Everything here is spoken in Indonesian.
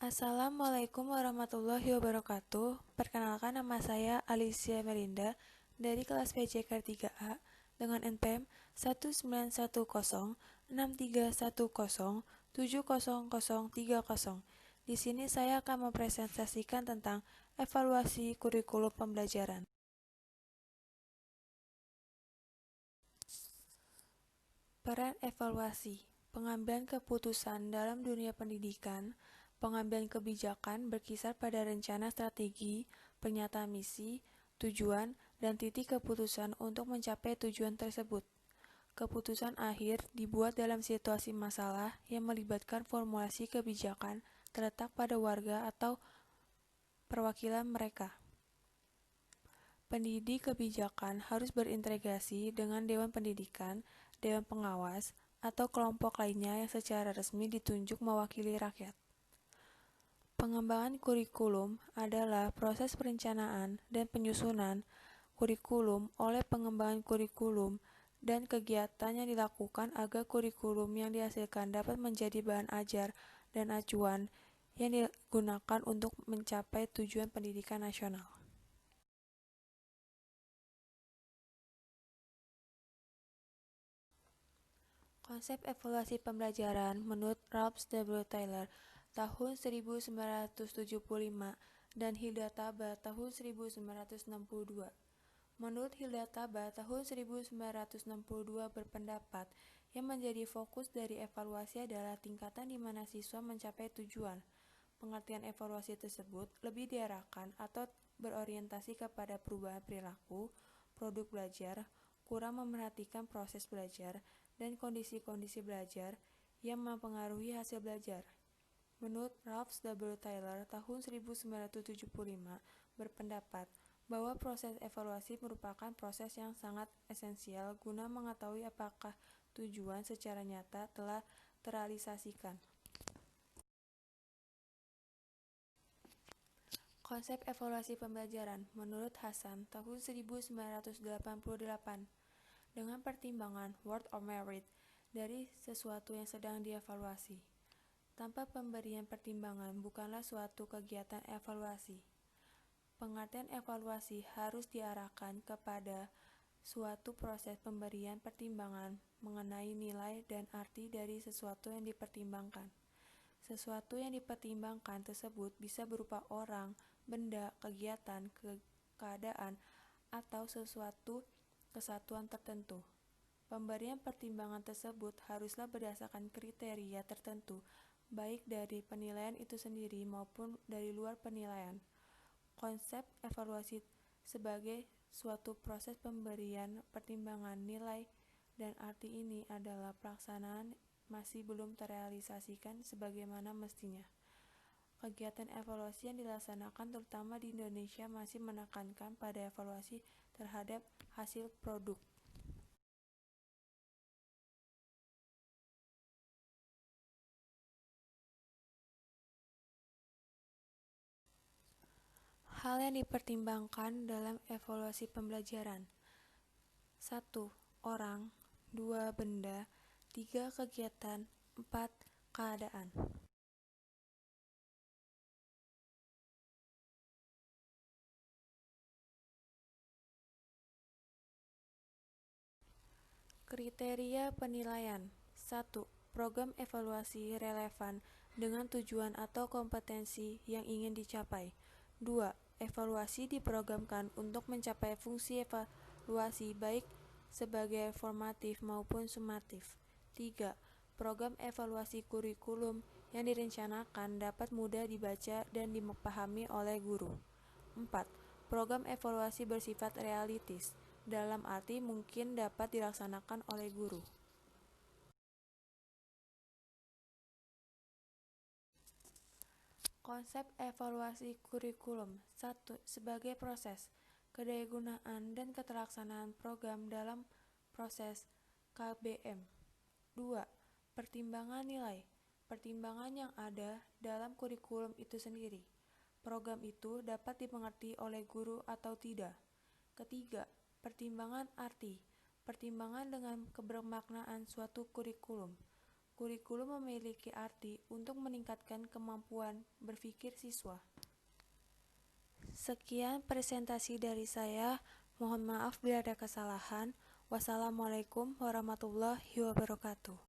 Assalamualaikum warahmatullahi wabarakatuh. Perkenalkan, nama saya Alicia Melinda dari kelas PJK 3A dengan NPM 1910631070030. Di sini saya akan mempresentasikan tentang evaluasi kurikulum pembelajaran. Peran evaluasi, pengambilan keputusan dalam dunia pendidikan, pengambilan kebijakan berkisar pada rencana strategi, pernyataan misi, tujuan, dan titik keputusan untuk mencapai tujuan tersebut. Keputusan akhir dibuat dalam situasi masalah yang melibatkan formulasi kebijakan terletak pada warga atau perwakilan mereka. Pendidik kebijakan harus berintegrasi dengan Dewan Pendidikan, Dewan Pengawas, atau kelompok lainnya yang secara resmi ditunjuk mewakili rakyat. Pengembangan kurikulum adalah proses perencanaan dan penyusunan kurikulum oleh pengembangan kurikulum dan kegiatan yang dilakukan agar kurikulum yang dihasilkan dapat menjadi bahan ajar dan acuan yang digunakan untuk mencapai tujuan pendidikan nasional. Konsep evaluasi pembelajaran menurut Ralph W. Taylor tahun 1975 dan Hilda Taba tahun 1962. Menurut Hilda Taba tahun 1962 berpendapat yang menjadi fokus dari evaluasi adalah tingkatan di mana siswa mencapai tujuan. Pengertian evaluasi tersebut lebih diarahkan atau berorientasi kepada perubahan perilaku, produk belajar, kurang memerhatikan proses belajar, dan kondisi-kondisi belajar yang mempengaruhi hasil belajar. Menurut Ralph W. Taylor tahun 1975 berpendapat bahwa proses evaluasi merupakan proses yang sangat esensial guna mengetahui apakah tujuan secara nyata telah terrealisasikan. Konsep evaluasi pembelajaran menurut Hasan tahun 1988 dengan pertimbangan worth or merit dari sesuatu yang sedang dievaluasi. Tanpa pemberian pertimbangan bukanlah suatu kegiatan evaluasi. Pengertian evaluasi harus diarahkan kepada suatu proses pemberian pertimbangan mengenai nilai dan arti dari sesuatu yang dipertimbangkan. Sesuatu yang dipertimbangkan tersebut bisa berupa orang, benda, kegiatan, keadaan, atau sesuatu kesatuan tertentu. Pemberian pertimbangan tersebut haruslah berdasarkan kriteria tertentu, baik dari penilaian itu sendiri maupun dari luar penilaian. Konsep evaluasi sebagai suatu proses pemberian pertimbangan nilai dan arti ini adalah pelaksanaan masih belum terrealisasikan sebagaimana mestinya. Kegiatan evaluasi yang dilaksanakan terutama di Indonesia masih menekankan pada evaluasi terhadap hasil produk. Hal yang dipertimbangkan dalam evaluasi pembelajaran. 1. Orang. 2. Benda. 3. Kegiatan. 4. Keadaan. Kriteria penilaian. 1. Program evaluasi relevan dengan tujuan atau kompetensi yang ingin dicapai. 2. Evaluasi diprogramkan untuk mencapai fungsi evaluasi baik sebagai formatif maupun sumatif. 3. Program evaluasi kurikulum yang direncanakan dapat mudah dibaca dan dipahami oleh guru. 4. Program evaluasi bersifat realistis, dalam arti mungkin dapat dilaksanakan oleh guru. Konsep evaluasi kurikulum. 1. Sebagai proses, kedayagunaan dan keterlaksanaan program dalam proses KBM. 2. Pertimbangan nilai, pertimbangan yang ada dalam kurikulum itu sendiri. Program itu dapat dimengerti oleh guru atau tidak. Ketiga, pertimbangan arti, pertimbangan dengan kebermaknaan suatu kurikulum. kurikulum memiliki arti untuk meningkatkan kemampuan berpikir siswa. Sekian presentasi dari saya. Mohon maaf bila ada kesalahan. Wassalamualaikum warahmatullahi wabarakatuh.